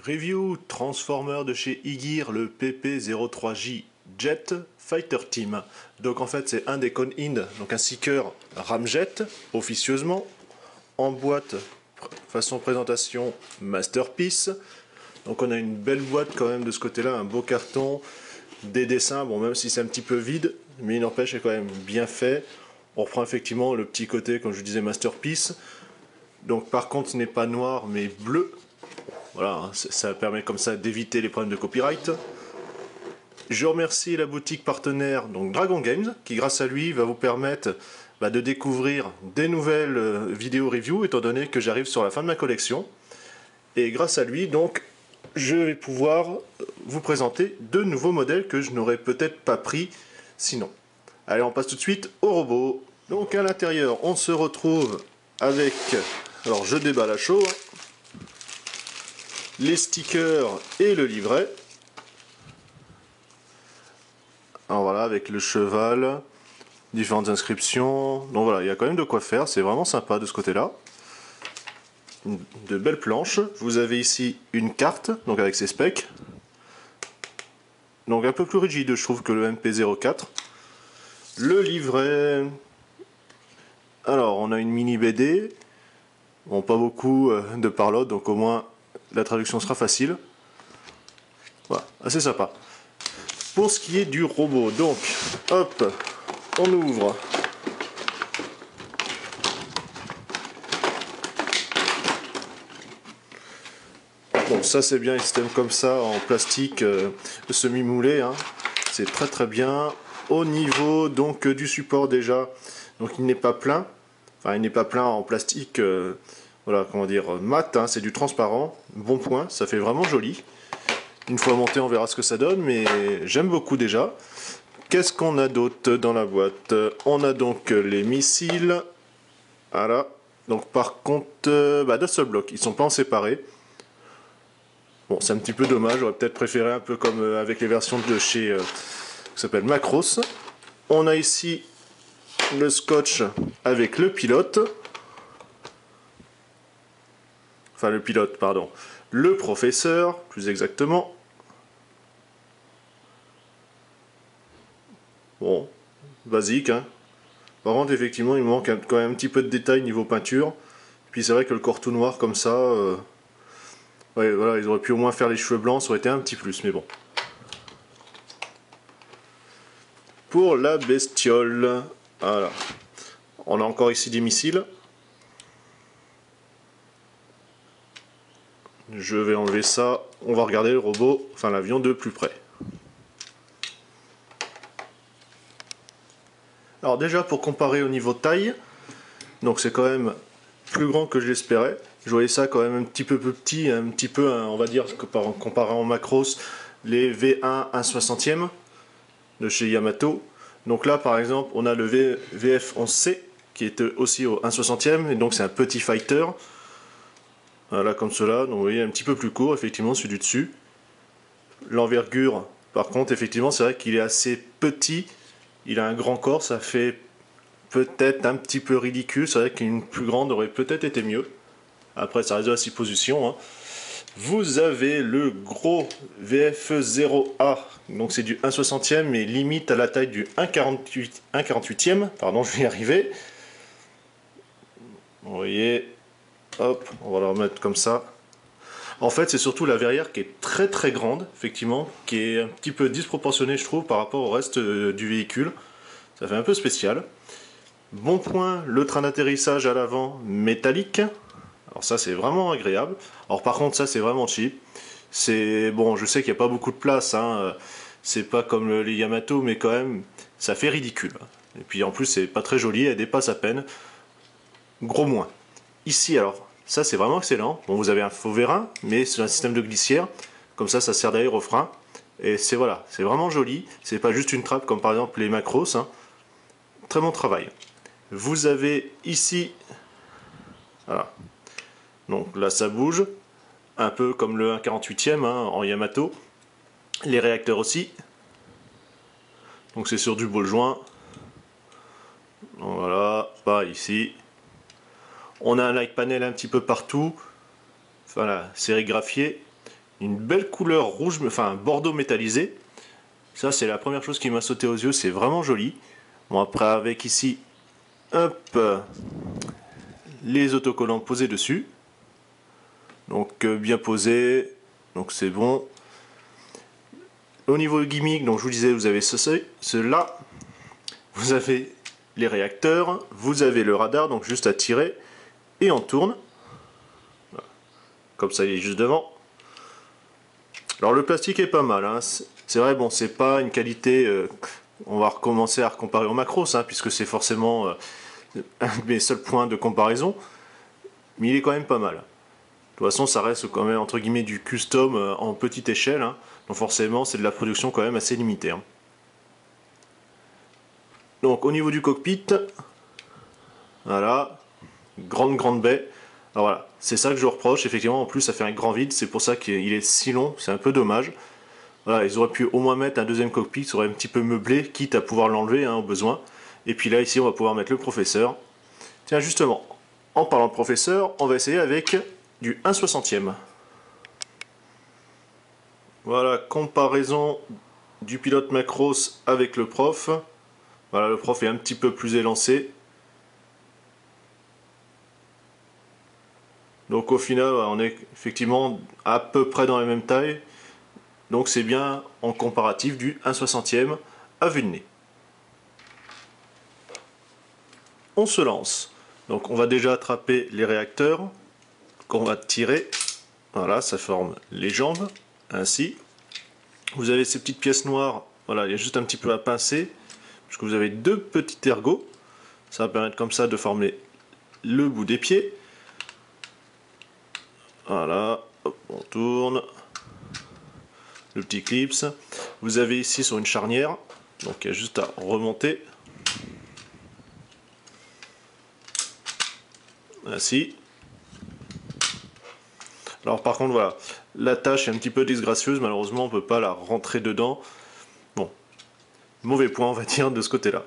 Review Transformer de chez Igir, le PP03J Jet Fighter Team. Donc en fait c'est un des Con-Ind, donc un seeker ramjet, officieusement, en boîte, façon présentation Masterpiece. Donc on a une belle boîte quand même de ce côté-là, un beau carton, des dessins, bon même si c'est un petit peu vide, mais il n'empêche c'est quand même bien fait. On reprend effectivement le petit côté, comme je disais, Masterpiece. Donc par contre ce n'est pas noir mais bleu. Voilà, ça permet comme ça d'éviter les problèmes de copyright. Je remercie la boutique partenaire, donc Dragon Games, qui grâce à lui va vous permettre de découvrir des nouvelles vidéos review, étant donné que j'arrive sur la fin de ma collection. Et grâce à lui, donc, je vais pouvoir vous présenter de nouveaux modèles que je n'aurais peut-être pas pris sinon. Allez, on passe tout de suite au robot. Donc à l'intérieur, on se retrouve avec... Alors je déballe à chaud. Les stickers et le livret. Alors voilà, avec le cheval, différentes inscriptions. Donc voilà, il y a quand même de quoi faire, c'est vraiment sympa de ce côté-là. De belles planches. Vous avez ici une carte, donc avec ses specs. Donc un peu plus rigide, je trouve, que le MP04. Le livret. Alors, on a une mini BD. Bon, pas beaucoup de parlotte, donc au moins la traduction sera facile. Voilà, assez sympa. Pour ce qui est du robot, donc, hop, on ouvre. Bon, ça c'est bien, un système comme ça, en plastique semi-moulé, hein. C'est très très bien. Au niveau donc du support déjà, donc il n'est pas plein. Enfin, il n'est pas plein en plastique, voilà, comment dire, mat, hein, c'est du transparent. Bon point, ça fait vraiment joli. Une fois monté, on verra ce que ça donne, mais j'aime beaucoup déjà. Qu'est-ce qu'on a d'autre dans la boîte? On a donc les missiles. Voilà. Donc par contre, d'un seul bloc, ils sont pas en séparés. Bon, c'est un petit peu dommage, j'aurais peut-être préféré un peu comme avec les versions de chez qui s'appelle Macross. On a ici le scotch avec le pilote. Enfin le pilote, pardon. Le professeur, plus exactement. Bon, basique, hein. Par contre, effectivement, il me manque quand même un petit peu de détails niveau peinture. Puis c'est vrai que le corps tout noir comme ça... ouais, voilà, ils auraient pu au moins faire les cheveux blancs, ça aurait été un petit plus, mais bon. Pour la bestiole, voilà. On a encore ici des missiles. Je vais enlever ça. On va regarder le robot, enfin l'avion de plus près. Alors déjà pour comparer au niveau taille, donc c'est quand même plus grand que je l'espérais. Je voyais ça quand même un petit peu plus petit, un petit peu, on va dire, comparé en Macross, les V1 1/60e de chez Yamato. Donc là par exemple on a le VF11C qui est aussi au 1/60e, et donc c'est un petit fighter. Voilà, comme cela, donc vous voyez un petit peu plus court, effectivement, celui du dessus. L'envergure, par contre, effectivement, c'est vrai qu'il est assez petit. Il a un grand corps, ça fait peut-être un petit peu ridicule. C'est vrai qu'une plus grande aurait peut-être été mieux. Après, ça reste de la supposition, hein. Vous avez le gros VF0A, donc c'est du 1/60e, mais limite à la taille du 1/48e. Pardon, je vais y arriver. Vous voyez, hop, on va le remettre comme ça. En fait, c'est surtout la verrière qui est très très grande, effectivement, qui est un petit peu disproportionnée, je trouve, par rapport au reste du véhicule. Ça fait un peu spécial. Bon point, le train d'atterrissage à l'avant métallique. Alors ça, c'est vraiment agréable. Alors par contre, ça, c'est vraiment cheap. C'est bon, je sais qu'il n'y a pas beaucoup de place, hein. C'est pas comme les Yamato, mais quand même, ça fait ridicule. Et puis en plus, c'est pas très joli, elle dépasse à peine. Gros moins. Ici, alors, ça c'est vraiment excellent. Bon, vous avez un faux vérin, mais c'est un système de glissière. Comme ça sert d'aérofrein. Et c'est voilà, c'est vraiment joli. C'est pas juste une trappe comme par exemple les Macross, hein. Très bon travail. Vous avez ici, voilà. Donc là ça bouge, un peu comme le 1/48e, hein, en Yamato. Les réacteurs aussi. Donc c'est sur du ball joint. Donc, voilà, pas ici. On a un light panel un petit peu partout. Voilà, sérigraphié. une belle couleur rouge, enfin bordeaux métallisé. Ça c'est la première chose qui m'a sauté aux yeux, c'est vraiment joli. Bon après avec ici, hop, les autocollants posés dessus. Donc bien posés, donc c'est bon. Au niveau gimmick, donc je vous disais, vous avez cela, vous avez les réacteurs, vous avez le radar, donc juste à tirer, et on tourne. Comme ça il est juste devant. Alors le plastique est pas mal, hein. C'est vrai, bon c'est pas une qualité, on va recommencer à comparer au Macros, hein, puisque c'est forcément un de mes seuls points de comparaison, mais il est quand même pas mal. De toute façon ça reste quand même entre guillemets du custom en petite échelle, hein, donc forcément c'est de la production quand même assez limitée. Hein. Donc au niveau du cockpit, voilà, grande baie. Alors voilà, c'est ça que je reproche, effectivement en plus ça fait un grand vide, c'est pour ça qu'il est si long, c'est un peu dommage. Voilà, ils auraient pu au moins mettre un deuxième cockpit, ça aurait un petit peu meublé, quitte à pouvoir l'enlever hein, au besoin. Et puis là ici on va pouvoir mettre le professeur. Tiens justement, en parlant de professeur, on va essayer avec du 1/60e. Voilà, comparaison du pilote Macros avec le prof. Voilà, le prof est un petit peu plus élancé. Donc au final, on est effectivement à peu près dans la même taille. Donc c'est bien en comparatif du 1/60e à vue de nez. On se lance. Donc on va déjà attraper les réacteurs qu'on va tirer. Voilà, ça forme les jambes. Ainsi. Vous avez ces petites pièces noires. Voilà, il y a juste un petit peu à pincer. Parce que vous avez deux petits ergots. Ça va permettre comme ça de former le bout des pieds. Voilà, hop, on tourne. Le petit clips. Vous avez ici sur une charnière. Donc il y a juste à remonter. Ainsi. Alors par contre voilà, la tâche est un petit peu disgracieuse, malheureusement on ne peut pas la rentrer dedans. Bon, mauvais point on va dire de ce côté-là.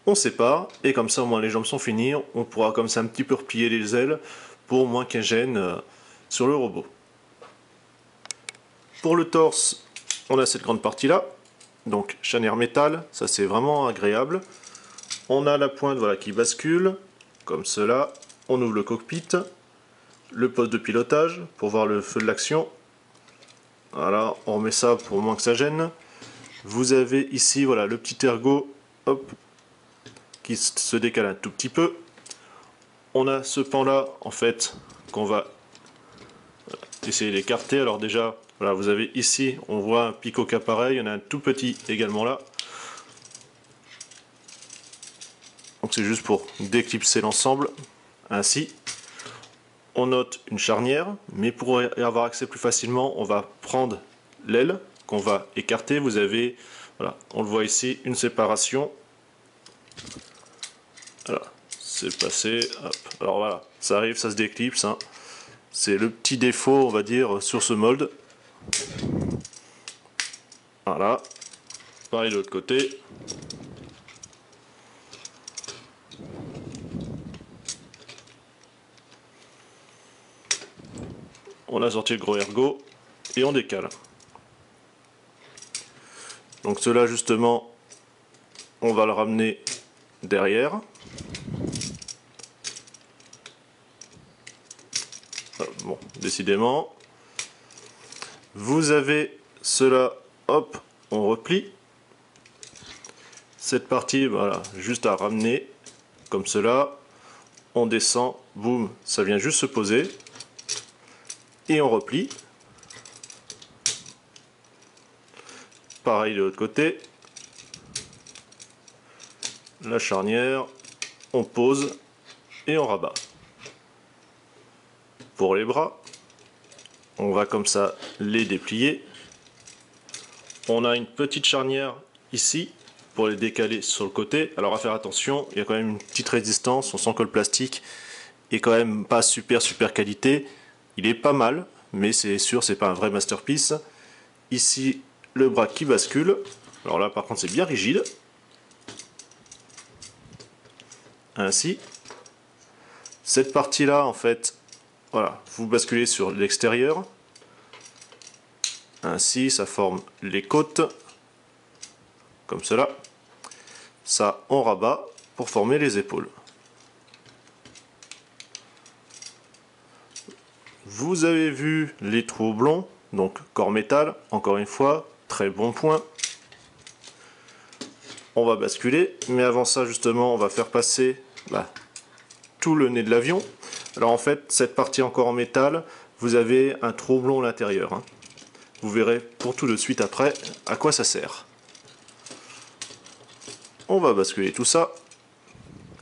On sépare, et comme ça au moins les jambes sont finies, on pourra comme ça un petit peu replier les ailes pour moins qu'elles gênent sur le robot. Pour le torse, on a cette grande partie-là, donc charnière métal, ça c'est vraiment agréable. On a la pointe voilà, qui bascule, comme cela, on ouvre le cockpit, le poste de pilotage pour voir le feu de l'action. Voilà, on remet ça pour moins que ça gêne. Vous avez ici voilà, le petit ergot hop, qui se décale un tout petit peu. On a ce pan là en fait qu'on va essayer d'écarter. Alors déjà, voilà, vous avez ici, on voit un picot qui apparaît, il y en a un tout petit également là. Donc c'est juste pour déclipser l'ensemble. Ainsi, on note une charnière, mais pour y avoir accès plus facilement, on va prendre l'aile qu'on va écarter. Vous avez, voilà, on le voit ici, une séparation. Voilà, c'est passé. Hop. Alors voilà, ça arrive, ça se déclipse. Hein. C'est le petit défaut, on va dire, sur ce mold. Voilà. Pareil de l'autre côté. On a sorti le gros ergot et on décale. Donc cela justement, on va le ramener derrière. Bon, décidément. Vous avez cela, hop, on replie. Cette partie, voilà, juste à ramener, comme cela. On descend, boum, ça vient juste se poser. Et on replie. Pareil de l'autre côté. La charnière, on pose et on rabat. Pour les bras, on va comme ça les déplier. On a une petite charnière ici pour les décaler sur le côté. Alors à faire attention, il y a quand même une petite résistance, on sent que le plastique est quand même pas super qualité. Il est pas mal, mais c'est sûr c'est pas un vrai masterpiece. Ici le bras qui bascule. Alors là par contre c'est bien rigide. Ainsi. Cette partie là en fait, voilà, vous basculez sur l'extérieur. Ainsi, ça forme les côtes, comme cela. Ça, on rabat pour former les épaules. Vous avez vu les trous oblongs, donc corps métal, encore une fois, très bon point. On va basculer, mais avant ça justement on va faire passer tout le nez de l'avion. Alors en fait, cette partie encore en métal, vous avez un trou oblong à l'intérieur, hein. Vous verrez pour tout de suite après à quoi ça sert. On va basculer tout ça.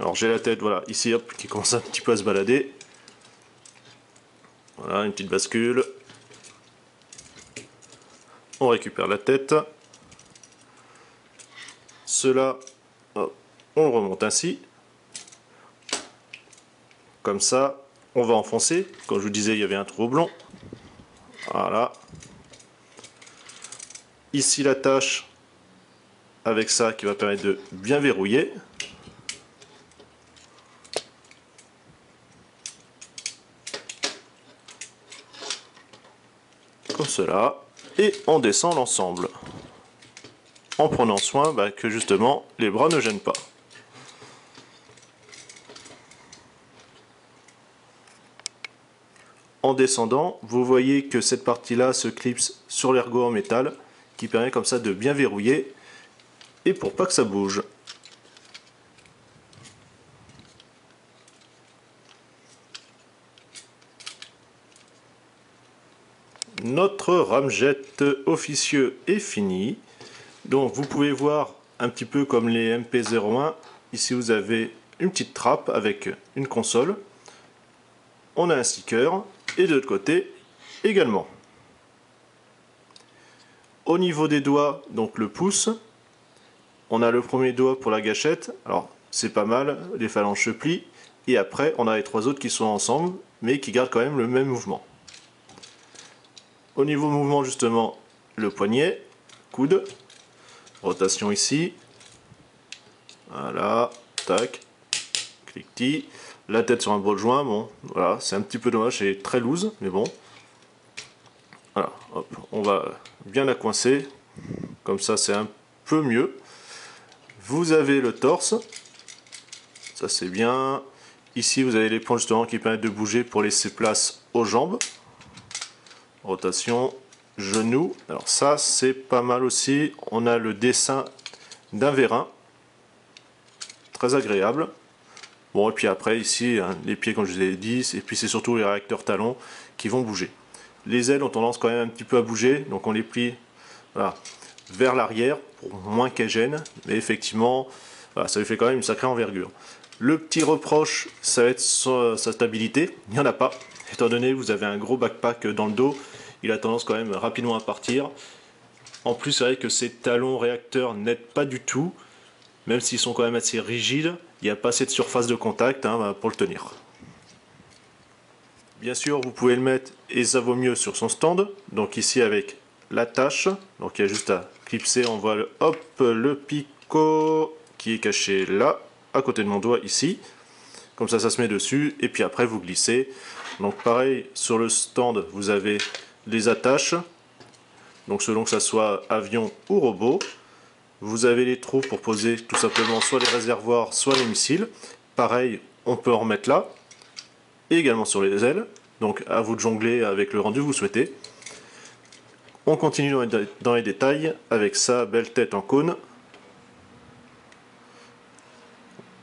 Alors j'ai la tête, voilà, ici hop, qui commence un petit peu à se balader. Voilà, une petite bascule. On récupère la tête. Cela, hop, on le remonte ainsi. Comme ça, on va enfoncer. Comme je vous disais, il y avait un trou oblong. Voilà. Ici l'attache avec ça qui va permettre de bien verrouiller. Comme cela. Et on descend l'ensemble. En prenant soin que justement les bras ne gênent pas. En descendant, vous voyez que cette partie-là se clipse sur l'ergot en métal, qui permet comme ça de bien verrouiller, et pour pas que ça bouge. Notre ramjet officieux est fini. Donc vous pouvez voir un petit peu comme les MP01, ici vous avez une petite trappe avec une console. On a un sticker et de l'autre côté également. Au niveau des doigts, donc le pouce, on a le premier doigt pour la gâchette. Alors c'est pas mal, les phalanges se plient. Et après on a les trois autres qui sont ensemble mais qui gardent quand même le même mouvement. Au niveau mouvement justement, le poignet, coude, rotation ici, voilà, tac, cliquetis, la tête sur un bol joint, bon, voilà, c'est un petit peu dommage, c'est très loose, mais bon. Voilà, hop, on va bien la coincer, comme ça c'est un peu mieux. Vous avez le torse, ça c'est bien. Ici vous avez les points justement qui permettent de bouger pour laisser place aux jambes. Rotation, genou, alors ça c'est pas mal aussi. On a le dessin d'un vérin, très agréable. Bon, et puis après ici hein, les pieds comme je vous l'ai dit, et puis c'est surtout les réacteurs talons qui vont bouger. Les ailes ont tendance quand même un petit peu à bouger, donc on les plie voilà, vers l'arrière pour moins qu'elles gênent, mais effectivement voilà, ça lui fait quand même une sacrée envergure. Le petit reproche, ça va être sa stabilité, il n'y en a pas, étant donné que vous avez un gros backpack dans le dos, il a tendance quand même rapidement à partir. En plus, c'est vrai que ces talons réacteurs n'aident pas du tout, même s'ils sont quand même assez rigides, il n'y a pas assez de surface de contact hein, pour le tenir. Bien sûr, vous pouvez le mettre, et ça vaut mieux, sur son stand, donc ici avec l'attache, donc il y a juste à clipser, on voit le picot qui est caché là, à côté de mon doigt ici, comme ça se met dessus, et puis après vous glissez. Donc pareil, sur le stand, vous avez les attaches, donc selon que ça soit avion ou robot. Vous avez les trous pour poser tout simplement soit les réservoirs, soit les missiles. Pareil, on peut en remettre là, et également sur les ailes. Donc à vous de jongler avec le rendu que vous souhaitez. On continue dans les détails avec sa belle tête en cône.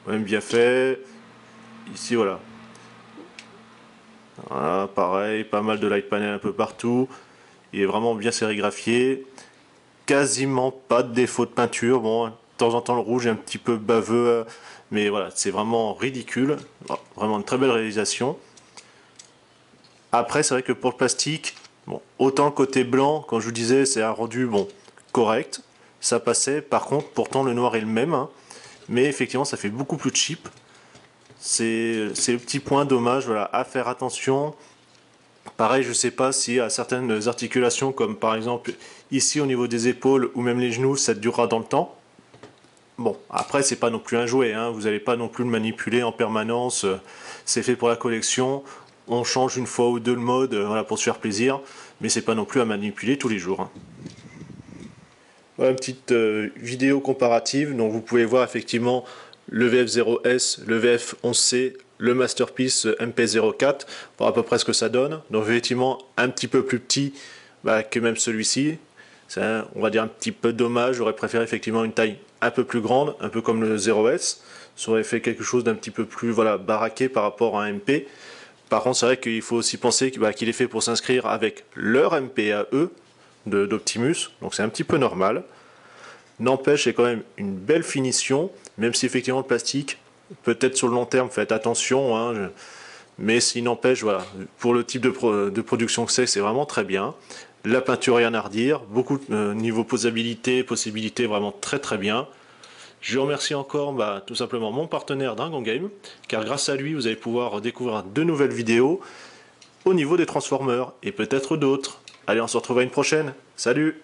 Même bien fait. Ici voilà. Voilà, pareil, pas mal de light panel un peu partout. Il est vraiment bien sérigraphié. Quasiment pas de défaut de peinture. Bon, de temps en temps le rouge est un petit peu baveux, mais voilà, c'est vraiment ridicule. Vraiment une très belle réalisation. Après, c'est vrai que pour le plastique, bon, autant le côté blanc, comme je vous disais, c'est un rendu bon, correct. Ça passait. Par contre, pourtant le noir est le même, hein, mais effectivement, ça fait beaucoup plus cheap. C'est le petit point dommage, voilà, à faire attention. Pareil, je sais pas si à certaines articulations, comme par exemple ici au niveau des épaules ou même les genoux, ça durera dans le temps. Bon, après c'est pas non plus un jouet, hein, vous n'allez pas non plus le manipuler en permanence, c'est fait pour la collection, on change une fois ou deux le mode voilà, pour se faire plaisir, mais c'est pas non plus à manipuler tous les jours. Voilà une petite vidéo comparative, donc vous pouvez voir effectivement le VF0S, le VF11C, le Masterpiece MP04, voir à peu près ce que ça donne. Donc effectivement un petit peu plus petit que même celui-ci. C'est on va dire un petit peu dommage, j'aurais préféré effectivement une taille un peu plus grande, un peu comme le 0S. Ça aurait fait quelque chose d'un petit peu plus baraqué par rapport à un MP. Par contre, c'est vrai qu'il faut aussi penser qu'il est fait pour s'inscrire avec leur MP à eux d'Optimus, donc c'est un petit peu normal. N'empêche, c'est quand même une belle finition, même si effectivement le plastique, peut-être sur le long terme, faites attention, hein, mais s'il n'empêche, voilà, pour le type de production que c'est vraiment très bien. La peinture, rien à redire, beaucoup niveau posabilité, possibilité, vraiment très très bien. Je remercie encore tout simplement mon partenaire Dragon Game, car grâce à lui, vous allez pouvoir découvrir de nouvelles vidéos au niveau des Transformers, et peut-être d'autres. Allez, on se retrouve à une prochaine. Salut!